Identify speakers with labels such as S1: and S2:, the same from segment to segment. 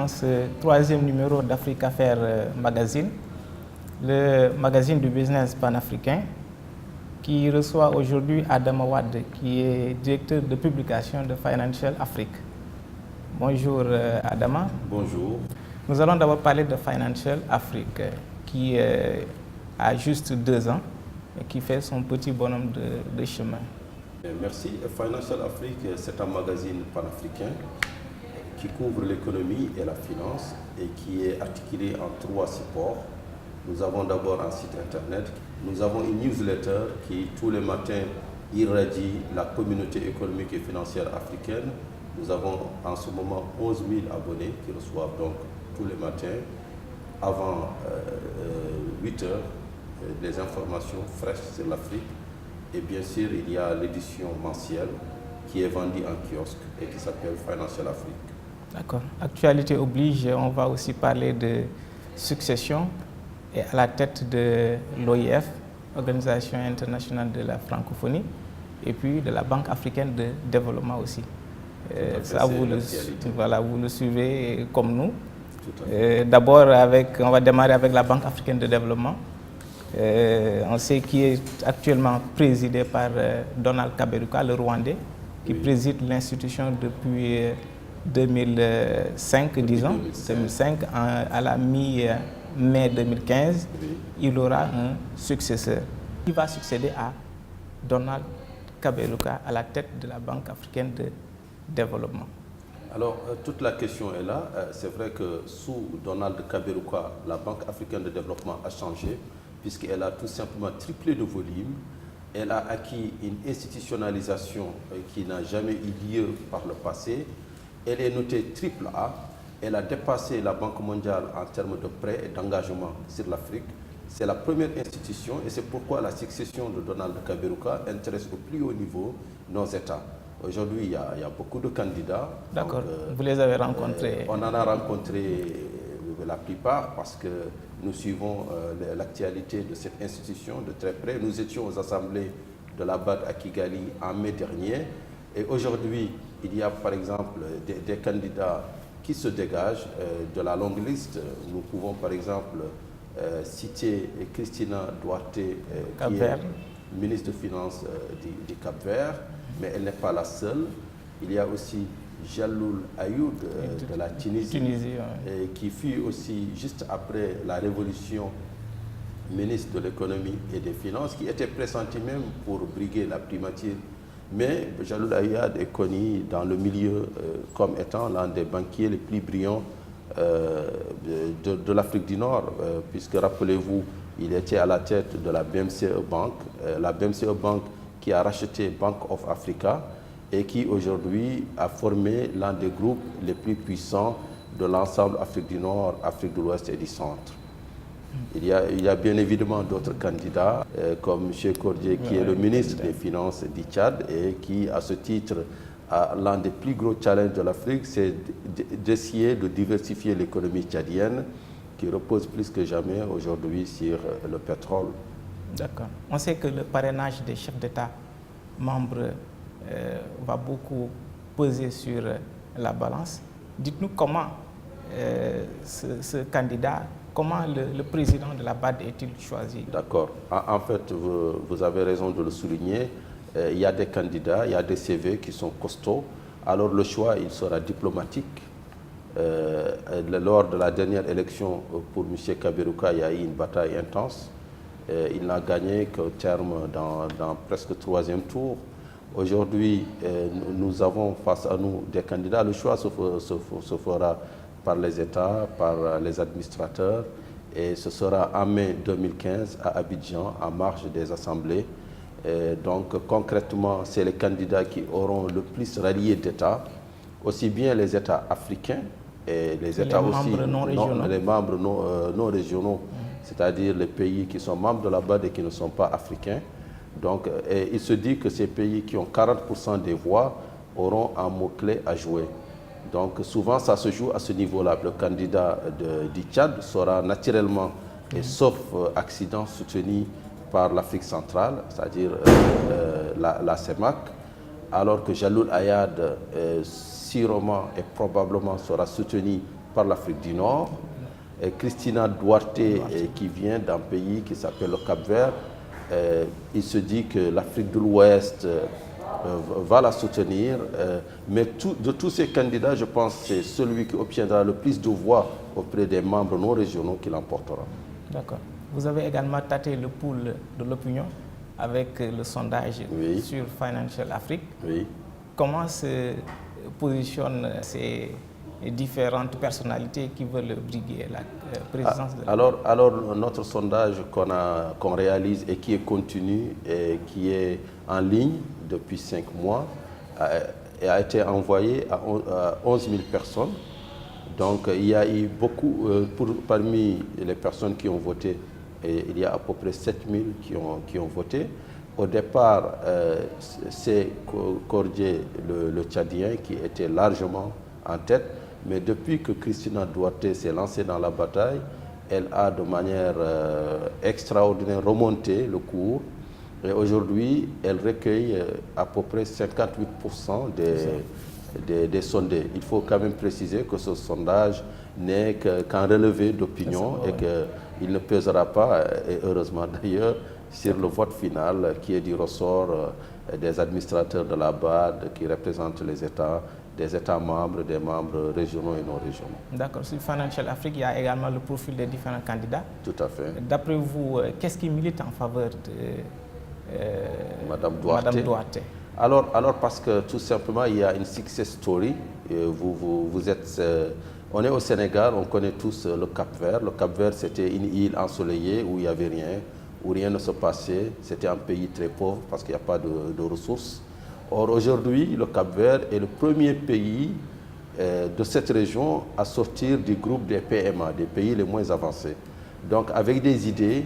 S1: dans ce troisième numéro d'Afrique Affaires Magazine, le magazine du business panafricain, qui reçoit aujourd'hui Adama Wade, qui est directeur de publication de Financial Afrique. Bonjour Adama.
S2: Bonjour.
S1: Nous allons d'abord parler de Financial Afrique, qui a juste 2 ans et qui fait son petit bonhomme de chemin.
S2: Merci. Financial Afrique, c'est un magazine panafricain qui couvre l'économie et la finance et qui est articulé en 3 supports. Nous avons d'abord un site internet, nous avons une newsletter qui tous les matins irradie la communauté économique et financière africaine. Nous avons en ce moment 11 000 abonnés qui reçoivent donc tous les matins avant 8 heures des informations fraîches sur l'Afrique. Et bien sûr, il y a l'édition mensuelle qui est vendue en kiosque et qui s'appelle Financial Afrique.
S1: D'accord. Actualité oblige, on va aussi parler de succession et à la tête de l'OIF, Organisation internationale de la francophonie, et puis de la Banque africaine de développement aussi. Ça, vous le suivez comme nous. D'abord, on va démarrer avec la Banque africaine de développement. On sait qu'il est actuellement présidé par Donald Kaberuka, le Rwandais, qui préside l'institution depuis 2005, disons. 2005, à la mi-mai 2015, il aura un successeur. Il va succéder à Donald Kaberuka à la tête de la Banque africaine de développement.
S2: Alors, toute la question est là. C'est vrai que sous Donald Kaberuka, la Banque africaine de développement a changé, puisqu'elle a tout simplement triplé de volume. Elle a acquis une institutionnalisation qui n'a jamais eu lieu par le passé. Elle est notée AAA. Elle a dépassé la Banque mondiale en termes de prêts et d'engagement sur l'Afrique. C'est la première institution et c'est pourquoi la succession de Donald Kaberuka intéresse au plus haut niveau nos États. Aujourd'hui, il y a beaucoup de candidats.
S1: D'accord. Vous les avez rencontrés?
S2: On en a rencontré la plupart parce que nous suivons l'actualité de cette institution de très près. Nous étions aux assemblées de la BAD à Kigali en mai dernier. Et aujourd'hui, il y a par exemple des candidats qui se dégagent de la longue liste. Nous pouvons par exemple citer Christina Duarte, qui est ministre de Finances du Cap-Vert, mais elle n'est pas la seule. Il y a aussi Jaloul Ayoud de la Tunisie, qui fut aussi, juste après la révolution, ministre de l'économie et des finances, qui était pressenti même pour briguer la primature. Mais Jaloul Ayoud est connu dans le milieu comme étant l'un des banquiers les plus brillants de l'Afrique du Nord, puisque rappelez-vous, il était à la tête de la BMCE Bank, la BMCE Bank qui a racheté Bank of Africa et qui aujourd'hui a formé l'un des groupes les plus puissants de l'ensemble Afrique du Nord, Afrique de l'Ouest et du Centre. Il y a bien évidemment d'autres candidats, comme M. Cordier, qui est le ministre des Finances du Tchad et qui, à ce titre, a l'un des plus gros challenges de l'Afrique, c'est d'essayer de diversifier l'économie tchadienne, qui repose plus que jamais aujourd'hui sur le pétrole.
S1: D'accord. On sait que le parrainage des chefs d'État membres va beaucoup peser sur la balance. Dites-nous comment ce candidat, comment le président de la BAD est-il choisi?
S2: D'accord. En fait, vous avez raison de le souligner. Il y a des candidats, il y a des CV qui sont costauds. Alors le choix, il sera diplomatique. Lors de la dernière élection pour M. Kaberuka, il y a eu une bataille intense. Il n'a gagné qu'au terme dans presque 3e tour. Aujourd'hui, nous avons face à nous des candidats. Le choix se fera par les États, par les administrateurs. Et ce sera en mai 2015 à Abidjan, en marge des assemblées. Et donc concrètement, c'est les candidats qui auront le plus rallié d'États, aussi bien les États africains et les États aussi, les membres non régionaux, c'est-à-dire les pays qui sont membres de la BAD et qui ne sont pas africains. Donc il se dit que ces pays qui ont 40% des voix auront un mot-clé à jouer. Donc souvent ça se joue à ce niveau-là. Le candidat du Tchad sera naturellement, et sauf accident, soutenu par l'Afrique centrale, c'est-à-dire la CEMAC, alors que Jaloul Ayoud sûrement et probablement sera soutenu par l'Afrique du Nord. Et Christina Duarte, qui vient d'un pays qui s'appelle le Cap-Vert, il se dit que l'Afrique de l'Ouest va la soutenir. Mais de tous ces candidats, je pense que c'est celui qui obtiendra le plus de voix auprès des membres non régionaux qui l'emportera.
S1: D'accord. Vous avez également tâté le pouls de l'opinion avec le sondage sur Financial Afrique.
S2: Oui.
S1: Comment se positionnent ces différentes personnalités qui veulent briguer la présidence de la...
S2: Alors, notre sondage qu'on réalise et qui est continu et qui est en ligne depuis 5 mois a été envoyé à 11 000 personnes. Donc, il y a eu beaucoup, parmi les personnes qui ont voté, il y a à peu près 7 000 qui ont voté. Au départ, c'est Kordjé, le Tchadien, qui était largement en tête. Mais depuis que Christina Duarte s'est lancée dans la bataille, elle a de manière extraordinaire remonté le cours. Et aujourd'hui, elle recueille à peu près 58% des sondés. Il faut quand même préciser que ce sondage n'est qu'un relevé d'opinion et qu'il ne pèsera pas, et heureusement d'ailleurs, sur le vote final qui est du ressort des administrateurs de la BAD qui représentent les États, des États membres, des membres régionaux et non régionaux.
S1: D'accord. Sur Financial Afrique, il y a également le profil des différents candidats.
S2: Tout à fait.
S1: D'après vous, qu'est-ce qui milite en faveur de
S2: Madame Duarte? Alors parce que tout simplement, il y a une success story. Vous êtes... on est au Sénégal, on connaît tous le Cap-Vert. Le Cap-Vert, c'était une île ensoleillée où il n'y avait rien, où rien ne se passait. C'était un pays très pauvre parce qu'il n'y a pas de ressources. Or, aujourd'hui, le Cap-Vert est le premier pays de cette région à sortir du groupe des PMA, des pays les moins avancés. Donc, avec des idées,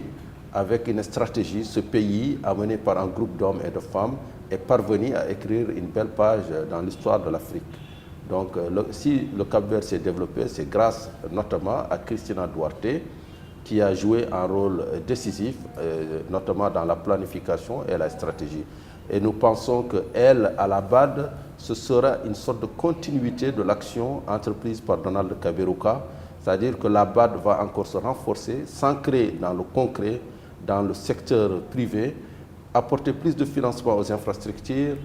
S2: avec une stratégie, ce pays, amené par un groupe d'hommes et de femmes, est parvenu à écrire une belle page dans l'histoire de l'Afrique. Donc, si le Cap-Vert s'est développé, c'est grâce notamment à Christina Duarte, qui a joué un rôle décisif, notamment dans la planification et la stratégie. Et nous pensons qu'elle, à la BAD, ce sera une sorte de continuité de l'action entreprise par Donald Kaberuka, c'est-à-dire que la BAD va encore se renforcer, s'ancrer dans le concret, dans le secteur privé, apporter plus de financement aux infrastructures,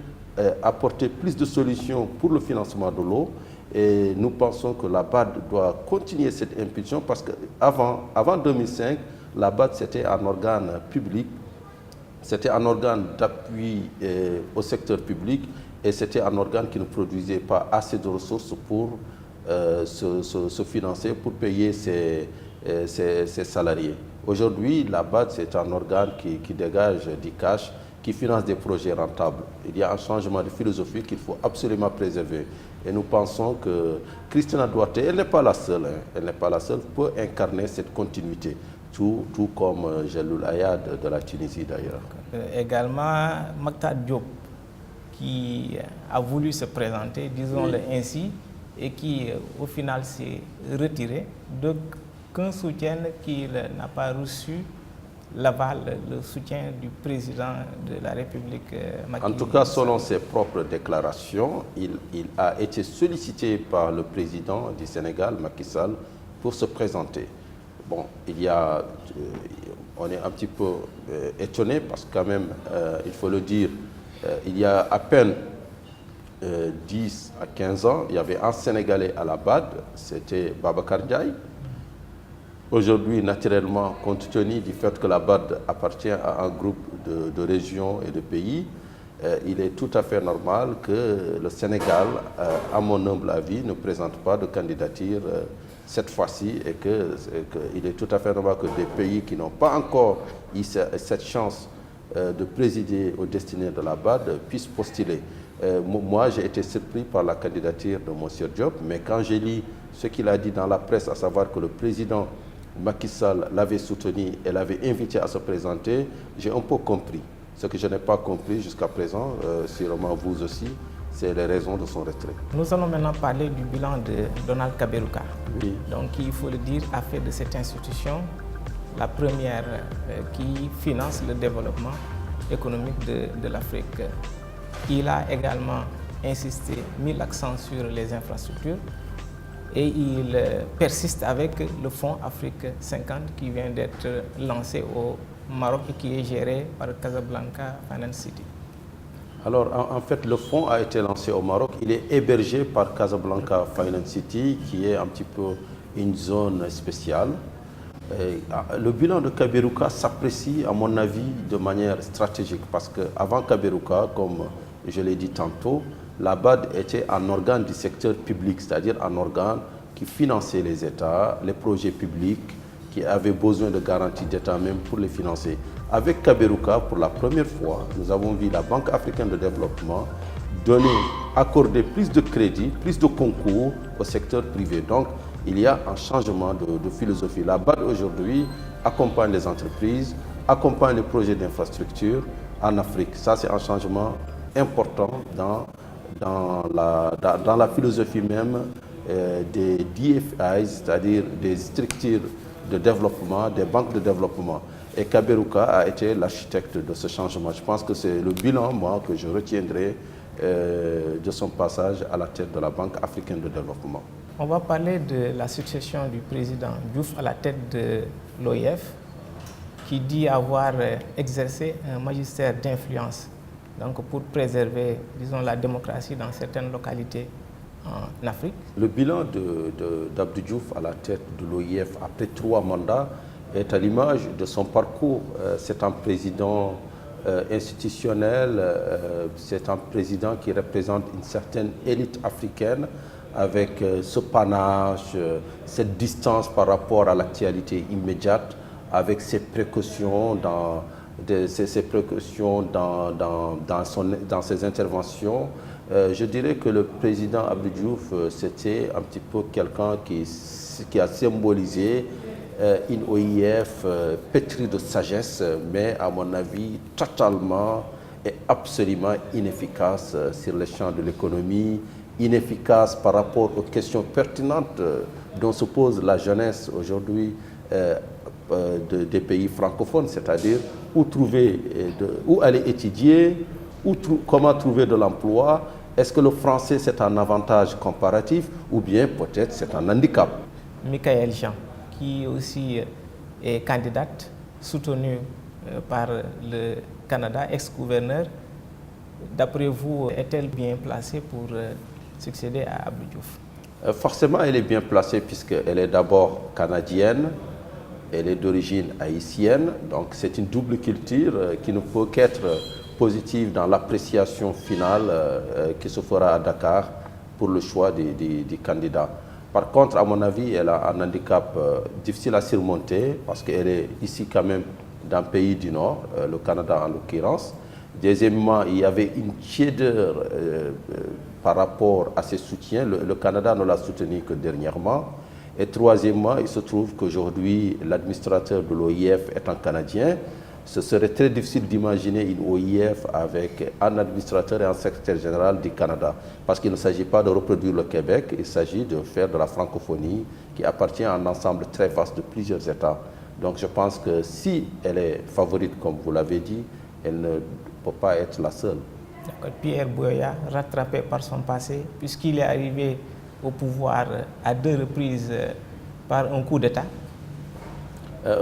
S2: apporter plus de solutions pour le financement de l'eau. Et nous pensons que la BAD doit continuer cette impulsion parce qu'avant 2005, la BAD c'était un organe public, c'était un organe d'appui au secteur public et c'était un organe qui ne produisait pas assez de ressources pour se financer, pour payer ses salariés. Aujourd'hui, la BAD c'est un organe qui dégage du cash, qui finance des projets rentables. Il y a un changement de philosophie qu'il faut absolument préserver. Et nous pensons que Christina Duarte, elle n'est pas la seule, elle n'est pas la seule, peut incarner cette continuité, tout comme Jeloul Ayad de la Tunisie d'ailleurs.
S1: Également, Maktar Diop, qui a voulu se présenter, disons-le ainsi, et qui au final s'est retiré, d'aucuns soutiennent qu'il n'a pas reçu l'aval, le soutien du président de la République Macky Sall.
S2: En tout cas, selon ses propres déclarations, il a été sollicité par le président du Sénégal, Macky Sall, pour se présenter. Bon, on est un petit peu étonné parce que quand même, il faut le dire, il y a à peine 10 à 15 ans, il y avait un Sénégalais à la BAD, c'était Babacar Ndiaye. Aujourd'hui, naturellement, compte tenu du fait que la BAD appartient à un groupe de régions et de pays, il est tout à fait normal que le Sénégal, à mon humble avis, ne présente pas de candidature cette fois-ci et qu'il est tout à fait normal que des pays qui n'ont pas encore eu cette chance de présider aux destinées de la BAD puissent postuler. Moi, j'ai été surpris par la candidature de M. Diop, mais quand j'ai lu ce qu'il a dit dans la presse, à savoir que le président Macky Sall l'avait soutenu et l'avait invité à se présenter, j'ai un peu compris. Ce que je n'ai pas compris jusqu'à présent, sûrement vous aussi, c'est les raisons de son retrait.
S1: Nous allons maintenant parler du bilan de Donald Kaberuka.
S2: Oui.
S1: Donc, il faut le dire, a fait de cette institution la première qui finance le développement économique de l'Afrique. Il a également insisté, mis l'accent sur les infrastructures. et il persiste avec le Fonds Afrique 50 qui vient d'être lancé au Maroc et qui est géré par Casablanca Finance City.
S2: Alors, en fait, le fonds a été lancé au Maroc. Il est hébergé par Casablanca Finance City, qui est un petit peu une zone spéciale. Le bilan de Kaberuka s'apprécie, à mon avis, de manière stratégique, parce qu'avant Kaberuka, comme je l'ai dit tantôt, la BAD était un organe du secteur public, c'est-à-dire un organe qui finançait les États, les projets publics, qui avaient besoin de garanties d'État même pour les financer. Avec Kaberuka, pour la première fois, nous avons vu la Banque africaine de développement accorder plus de crédits, plus de concours au secteur privé. Donc, il y a un changement de philosophie. La BAD aujourd'hui accompagne les entreprises, accompagne les projets d'infrastructure en Afrique. Ça, c'est un changement important dans la philosophie même des DFIs, c'est-à-dire des structures de développement, des banques de développement. Et Kaberuka a été l'architecte de ce changement. Je pense que c'est le bilan, moi, que je retiendrai de son passage à la tête de la Banque africaine de développement.
S1: On va parler de la succession du président Diouf à la tête de l'OIF, qui dit avoir exercé un magistère d'influence donc pour préserver, disons, la démocratie dans certaines localités en Afrique.
S2: Le bilan d'Abdou Diouf à la tête de l'OIF après 3 mandats est à l'image de son parcours. C'est un président institutionnel, c'est un président qui représente une certaine élite africaine avec ce panache, cette distance par rapport à l'actualité immédiate, avec ses précautions dans ses interventions. Je dirais que le président Abdou Diouf, c'était un petit peu quelqu'un qui a symbolisé une OIF pétrie de sagesse, mais à mon avis totalement et absolument inefficace sur le champ de l'économie, inefficace par rapport aux questions pertinentes dont se pose la jeunesse aujourd'hui des pays francophones, c'est-à-dire où aller étudier, comment trouver de l'emploi. Est-ce que le français c'est un avantage comparatif ou bien peut-être c'est un handicap?
S1: Michaël Jean, qui aussi est candidate, soutenue par le Canada, ex-gouverneur, d'après vous, est-elle bien placée pour succéder à Abdou Diouf?
S2: Forcément, elle est bien placée puisqu'elle est d'abord canadienne, elle est d'origine haïtienne, donc c'est une double culture qui ne peut qu'être positive dans l'appréciation finale qui se fera à Dakar pour le choix des candidats. Par contre, à mon avis, elle a un handicap difficile à surmonter parce qu'elle est ici quand même d'un pays du Nord, le Canada en l'occurrence. Deuxièmement, il y avait une tiédeur par rapport à ses soutiens. Le Canada ne l'a soutenu que dernièrement. Et troisièmement, il se trouve qu'aujourd'hui, l'administrateur de l'OIF est un Canadien. Ce serait très difficile d'imaginer une OIF avec un administrateur et un secrétaire général du Canada. Parce qu'il ne s'agit pas de reproduire le Québec, il s'agit de faire de la francophonie qui appartient à un ensemble très vaste de plusieurs États. Donc je pense que si elle est favorite, comme vous l'avez dit, elle ne peut pas être la seule.
S1: Pierre Buyoya, rattrapé par son passé, puisqu'il est arrivé au pouvoir à 2 reprises par un coup d'État.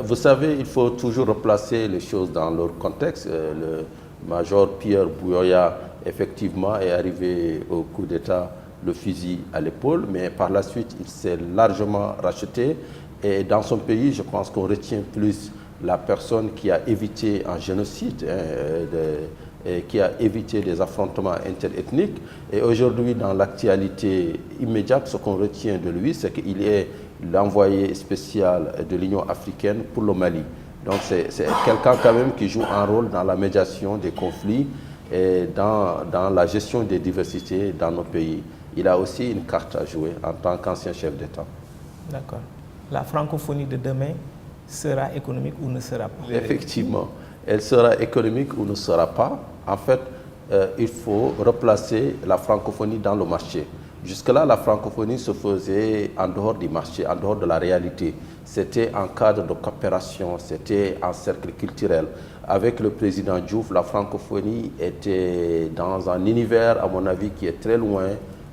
S2: Vous savez, il faut toujours replacer les choses dans leur contexte. Le major Pierre Buyoya, effectivement, est arrivé au coup d'État, le fusil à l'épaule, mais par la suite, il s'est largement racheté. Et dans son pays, je pense qu'on retient plus la personne qui a évité un génocide, et qui a évité des affrontements interethniques. Et aujourd'hui, dans l'actualité immédiate, ce qu'on retient de lui, c'est qu'il est l'envoyé spécial de l'Union africaine pour le Mali. Donc c'est quelqu'un quand même qui joue un rôle dans la médiation des conflits et dans la gestion des diversités dans nos pays. Il a aussi une carte à jouer en tant qu'ancien chef d'État.
S1: D'accord. La francophonie de demain sera économique ou ne sera pas?
S2: Effectivement, elle sera économique ou ne sera pas. En fait, il faut replacer la francophonie dans le marché. Jusque-là, la francophonie se faisait en dehors du marché, en dehors de la réalité. C'était un cadre de coopération, c'était un cercle culturel. Avec le président Diouf, la francophonie était dans un univers, à mon avis, qui est très loin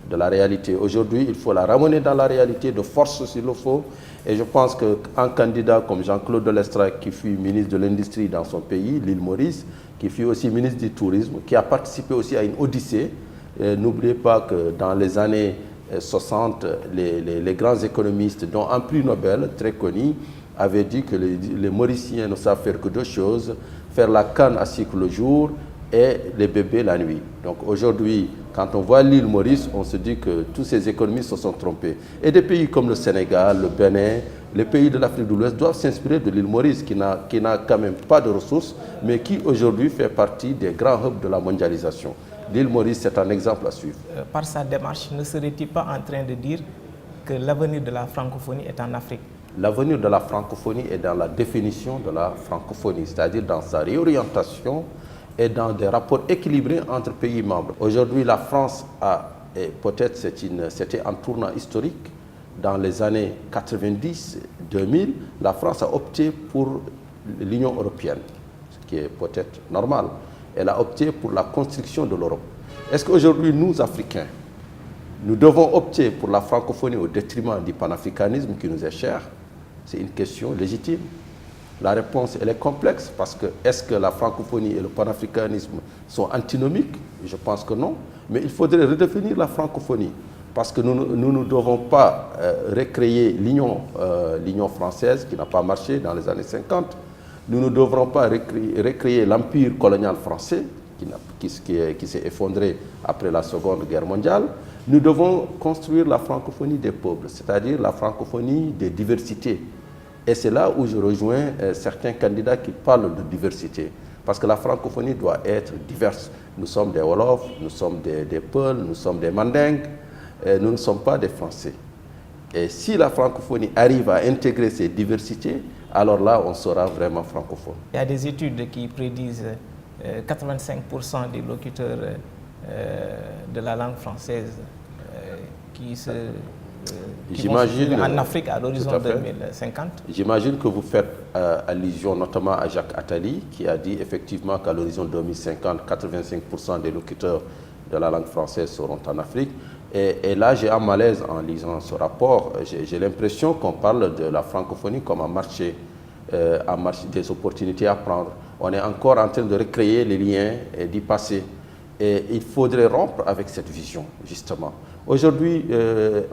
S2: de la réalité. Aujourd'hui, il faut la ramener dans la réalité de force s'il le faut. Et je pense qu'un candidat comme Jean-Claude Delestrac, qui fut ministre de l'Industrie dans son pays, l'île Maurice, qui fut aussi ministre du Tourisme, qui a participé aussi à une odyssée. N'oubliez pas que dans les années 60, les grands économistes, dont un prix Nobel très connu, avaient dit que les Mauriciens ne savent faire que deux choses, faire la canne à cycle le jour et les bébés la nuit. Donc aujourd'hui, quand on voit l'île Maurice, on se dit que tous ces économistes se sont trompés. Et des pays comme le Sénégal, le Bénin, les pays de l'Afrique de l'Ouest doivent s'inspirer de l'île Maurice, qui n'a quand même pas de ressources, mais qui aujourd'hui fait partie des grands hubs de la mondialisation. L'île Maurice, c'est un exemple à suivre.
S1: Par sa démarche, ne serait-il pas en train de dire que l'avenir de la francophonie est en Afrique?
S2: L'avenir de la francophonie est dans la définition de la francophonie, c'est-à-dire dans sa réorientation et dans des rapports équilibrés entre pays membres. Aujourd'hui, la France a, et peut-être c'était un tournant historique, dans les années 90-2000, la France a opté pour l'Union européenne, ce qui est peut-être normal. Elle a opté pour la construction de l'Europe. Est-ce qu'aujourd'hui, nous, Africains, nous devons opter pour la francophonie au détriment du panafricanisme qui nous est cher? C'est une question légitime. La réponse, elle est complexe parce que est-ce que la francophonie et le panafricanisme sont antinomiques? Je pense que non. Mais il faudrait redéfinir la francophonie parce que nous ne devons pas recréer l'Union française qui n'a pas marché dans les années 50. Nous ne devrons pas recréer l'empire colonial français qui s'est effondré après la Seconde Guerre mondiale. Nous devons construire la francophonie des peuples, c'est-à-dire la francophonie des diversités. Et c'est là où je rejoins certains candidats qui parlent de diversité. Parce que la francophonie doit être diverse. Nous sommes des Wolofs, nous sommes des Peuls, nous sommes des Mandingues, nous ne sommes pas des Français. Et si la francophonie arrive à intégrer ces diversités, alors là, on sera vraiment francophone.
S1: Il y a des études qui prédisent 85% des locuteurs de la langue française qui vont en Afrique à l'horizon 2050.
S2: J'imagine que vous faites allusion notamment à Jacques Attali, qui a dit effectivement qu'à l'horizon 2050, 85% des locuteurs de la langue française seront en Afrique. Et là, j'ai un malaise en lisant ce rapport. J'ai l'impression qu'on parle de la francophonie comme un marché des opportunités à prendre. On est encore en train de recréer les liens du passé. Et il faudrait rompre avec cette vision, justement. Aujourd'hui,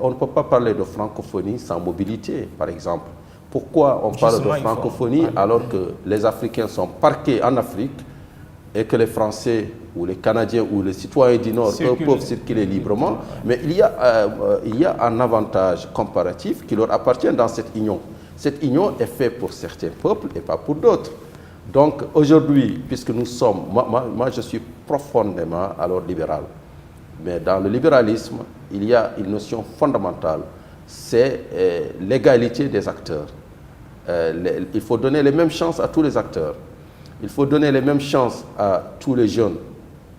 S2: on ne peut pas parler de francophonie sans mobilité, par exemple. Pourquoi on parle de francophonie alors que les Africains sont parqués en Afrique et que les Français ou les Canadiens ou les citoyens du Nord peuvent circuler librement? Mais il y a un avantage comparatif qui leur appartient dans cette union. Cette union est faite pour certains peuples et pas pour d'autres. Donc aujourd'hui, puisque nous sommes, moi je suis profondément alors libéral, mais dans le libéralisme, il y a une notion fondamentale, c'est l'égalité des acteurs. Il faut donner les mêmes chances à tous les acteurs. Il faut donner les mêmes chances à tous les jeunes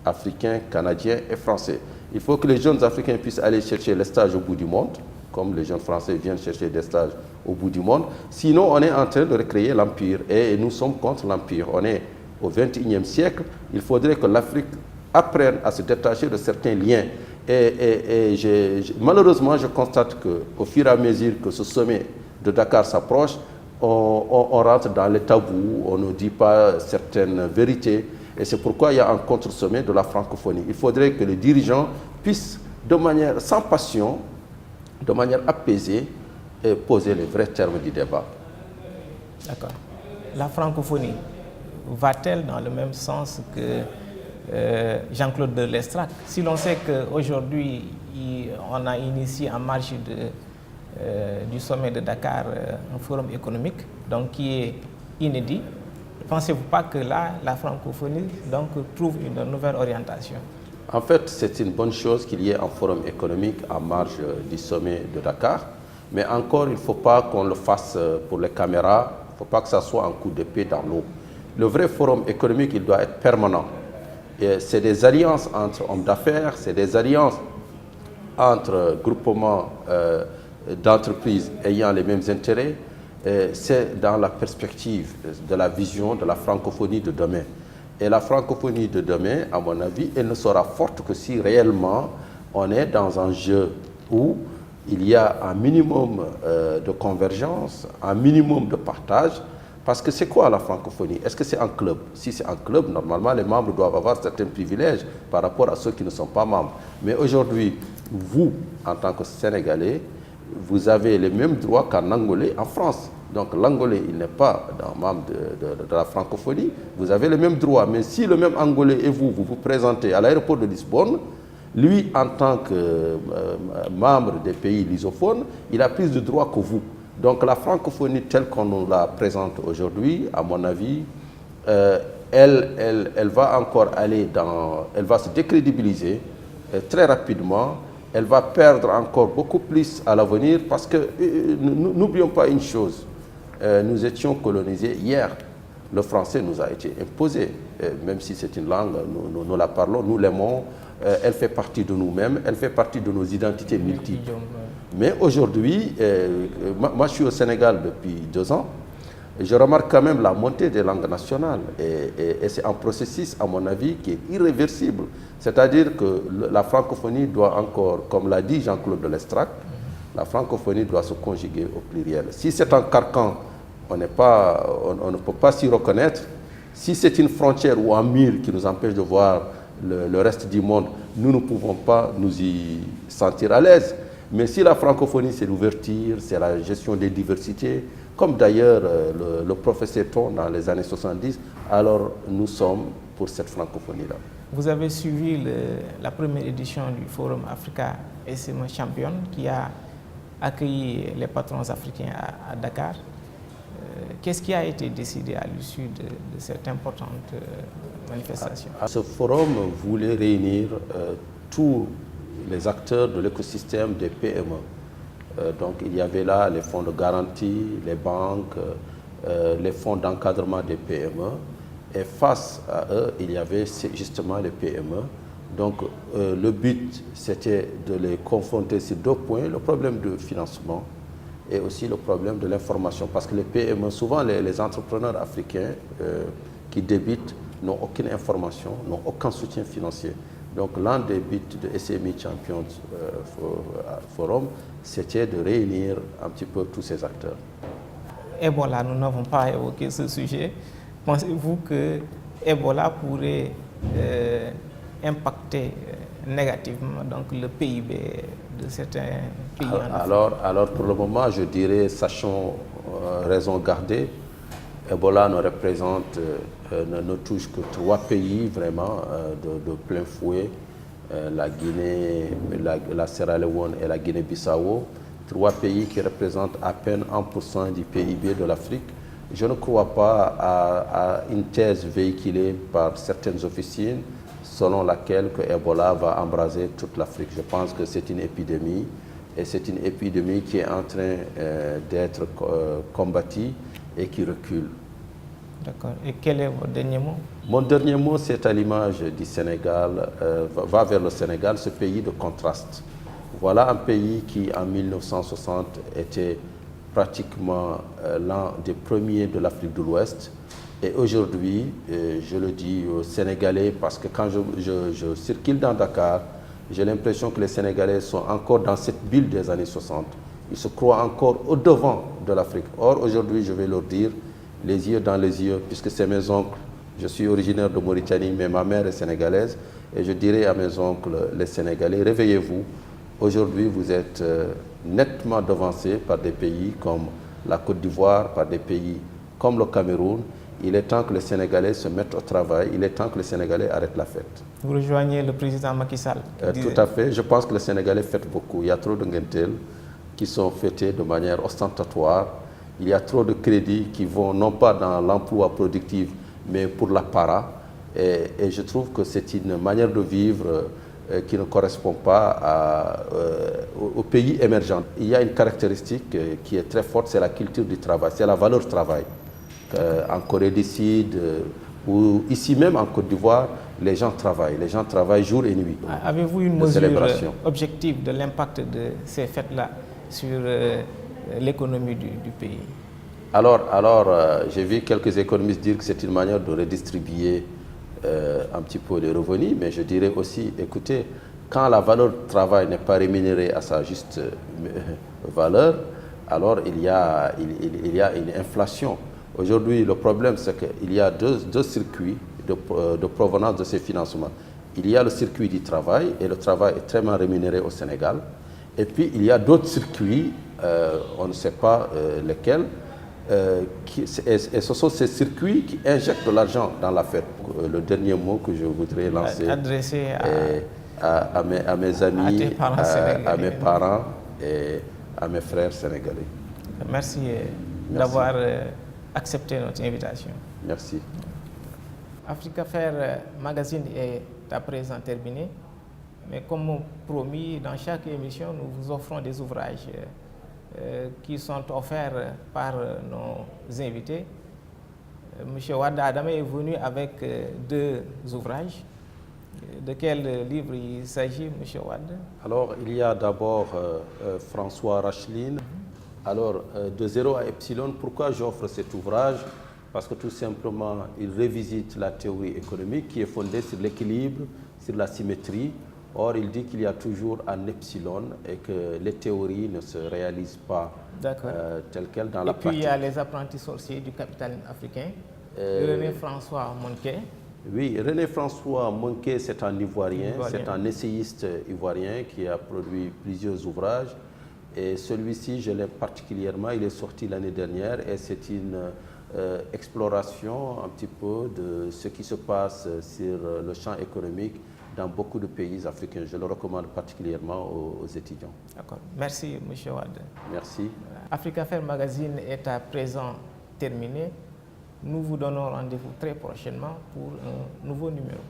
S2: africains, canadiens et français. Il faut que les jeunes africains puissent aller chercher les stages au bout du monde, comme les jeunes français viennent chercher des stages au bout du monde. Sinon, on est en train de recréer l'Empire et nous sommes contre l'Empire. On est au XXIe siècle. Il faudrait que l'Afrique apprenne à se détacher de certains liens. Malheureusement, je constate qu'au fur et à mesure que ce sommet de Dakar s'approche, on rentre dans les tabous, on ne dit pas certaines vérités. Et c'est pourquoi il y a un contre-sommet de la francophonie. Il faudrait que les dirigeants puissent, de manière sans passion, de manière apaisée, poser les vrais termes du débat.
S1: D'accord. La francophonie va-t-elle dans le même sens que Jean-Claude Delestrac? Si l'on sait qu'aujourd'hui, on a initié en marge du sommet de Dakar un forum économique donc, qui est inédit, ne pensez-vous pas que là, la francophonie donc, trouve une nouvelle orientation?
S2: En fait, c'est une bonne chose qu'il y ait un forum économique en marge du sommet de Dakar. Mais encore, il ne faut pas qu'on le fasse pour les caméras. Il ne faut pas que ça soit un coup d'épée dans l'eau. Le vrai forum économique, il doit être permanent. C'est des alliances entre hommes d'affaires, c'est des alliances entre groupements d'entreprises ayant les mêmes intérêts. C'est dans la perspective de la vision de la francophonie de demain. Et la francophonie de demain, à mon avis, elle ne sera forte que si réellement on est dans un jeu où il y a un minimum de convergence, un minimum de partage. Parce que c'est quoi la francophonie? Est-ce que c'est un club? Si c'est un club, normalement, les membres doivent avoir certains privilèges par rapport à ceux qui ne sont pas membres. Mais aujourd'hui, vous, en tant que Sénégalais, vous avez les mêmes droits qu'un Angolais en France. Donc l'Angolais, il n'est pas membre de la francophonie. Vous avez les mêmes droits. Mais si le même Angolais et vous vous présentez à l'aéroport de Lisbonne, lui, en tant que membre des pays lusophones, il a plus de droits que vous. Donc la francophonie telle qu'on nous la présente aujourd'hui, à mon avis, elle va encore aller elle va se décrédibiliser très rapidement. Elle va perdre encore beaucoup plus à l'avenir parce que n'oublions pas une chose, nous étions colonisés hier. Le français nous a été imposé, même si c'est une langue, nous la parlons, nous l'aimons, elle fait partie de nous-mêmes, elle fait partie de nos identités multiples. Mais aujourd'hui, moi je suis au Sénégal depuis 2 ans, et je remarque quand même la montée des langues nationales. Et c'est un processus, à mon avis, qui est irréversible. C'est-à-dire que la francophonie doit encore, comme l'a dit Jean-Claude de Lestrac, la francophonie doit se conjuguer au pluriel. Si c'est un carcan, on ne peut pas s'y reconnaître. Si c'est une frontière ou un mur qui nous empêche de voir le reste du monde, nous ne pouvons pas nous y sentir à l'aise. Mais si la francophonie, c'est l'ouverture, c'est la gestion des diversités, comme d'ailleurs le professeur Ton dans les années 70, alors nous sommes pour cette francophonie-là.
S1: Vous avez suivi la première édition du Forum Africa SMA Champion qui a accueilli les patrons africains à Dakar. Qu'est-ce qui a été décidé à l'issue de cette importante manifestation?
S2: Ce forum voulait réunir tous les acteurs de l'écosystème des PME. Donc il y avait là les fonds de garantie, les banques, les fonds d'encadrement des PME. Et face à eux, il y avait justement les PME. Donc le but, c'était de les confronter sur 2 points, le problème de financement et aussi le problème de l'information. Parce que les PME, souvent les entrepreneurs africains qui débutent n'ont aucune information, n'ont aucun soutien financier. Donc l'un des buts de SME Champions Forum, c'était de réunir un petit peu tous ces acteurs.
S1: Ebola, nous n'avons pas évoqué ce sujet. Pensez-vous que Ebola pourrait impacter négativement donc, le PIB de certains pays en Afrique?
S2: Alors pour le moment, je dirais, sachons raison garder. Ebola ne touche que 3 pays vraiment de plein fouet, la Guinée, la Sierra Leone et la Guinée-Bissau, 3 pays qui représentent à peine 1% du PIB de l'Afrique. Je ne crois pas à une thèse véhiculée par certaines officines selon laquelle que Ebola va embraser toute l'Afrique. Je pense que c'est une épidémie et c'est une épidémie qui est en train d'être combattue et qui recule.
S1: D'accord. Et quel est votre dernier mot?
S2: Mon dernier mot, c'est à l'image du Sénégal, va vers le Sénégal, ce pays de contraste. Voilà un pays qui, en 1960, était pratiquement l'un des premiers de l'Afrique de l'Ouest. Et aujourd'hui, je le dis aux Sénégalais, parce que quand je circule dans Dakar, j'ai l'impression que les Sénégalais sont encore dans cette bulle des années 60. Ils se croient encore au-devant de l'Afrique. Or, aujourd'hui, je vais leur dire, les yeux dans les yeux, puisque c'est mes oncles. Je suis originaire de Mauritanie, mais ma mère est sénégalaise. Et je dirais à mes oncles, les Sénégalais, réveillez-vous. Aujourd'hui, vous êtes nettement devancés par des pays comme la Côte d'Ivoire, par des pays comme le Cameroun. Il est temps que les Sénégalais se mettent au travail. Il est temps que les Sénégalais arrêtent la fête.
S1: Vous rejoignez le président Macky Sall?
S2: Tout à fait. Je pense que les Sénégalais fêtent beaucoup. Il y a trop de ngentel qui sont fêtés de manière ostentatoire. Il y a trop de crédits qui vont non pas dans l'emploi productif, mais pour la para. Et je trouve que c'est une manière de vivre qui ne correspond pas aux pays émergents. Il y a une caractéristique qui est très forte, c'est la culture du travail, c'est la valeur travail. En Corée du Sud, ou ici même en Côte d'Ivoire, les gens travaillent jour et nuit.
S1: Avez-vous une mesure objective de l'impact de ces fêtes-là sur l'économie du pays?
S2: Alors j'ai vu quelques économistes dire que c'est une manière de redistribuer un petit peu les revenus, mais je dirais aussi, écoutez, quand la valeur du travail n'est pas rémunérée à sa juste valeur, alors il y a une inflation. Aujourd'hui, le problème, c'est qu'il y a deux circuits de provenance de ces financements. Il y a le circuit du travail, et le travail est très mal rémunéré au Sénégal. Et puis, il y a d'autres circuits, on ne sait pas lesquels, et ce sont ces circuits qui injectent de l'argent dans l'affaire. Le dernier mot que je voudrais lancer
S1: adressé
S2: à mes amis, à mes
S1: parents
S2: parents et à mes frères sénégalais.
S1: Merci d'avoir accepté notre invitation.
S2: Merci.
S1: Africafer Magazine est à présent terminé, mais comme promis, dans chaque émission, nous vous offrons des ouvrages qui sont offerts par nos invités. Monsieur Wade Adamé est venu avec deux ouvrages. De quel livre il s'agit, Monsieur Wade?
S2: Alors, il y a d'abord François Racheline. Alors, de 0 à Epsilon, pourquoi j'offre cet ouvrage? Parce que tout simplement, il revisite la théorie économique qui est fondée sur l'équilibre, sur la symétrie. Or, il dit qu'il y a toujours un epsilon et que les théories ne se réalisent pas telles quelles dans la pratique.
S1: Et puis, il y a les apprentis sorciers du capitalisme africain, René François Monquet.
S2: Oui, René François Monquet, c'est un Ivoirien, c'est un essayiste ivoirien qui a produit plusieurs ouvrages. Et celui-ci, je l'ai particulièrement, il est sorti l'année dernière et c'est une exploration un petit peu de ce qui se passe sur le champ économique dans beaucoup de pays africains. Je le recommande particulièrement aux étudiants.
S1: D'accord. Merci, M. Wade.
S2: Merci.
S1: Africafer Magazine est à présent terminé. Nous vous donnons rendez-vous très prochainement pour un nouveau numéro.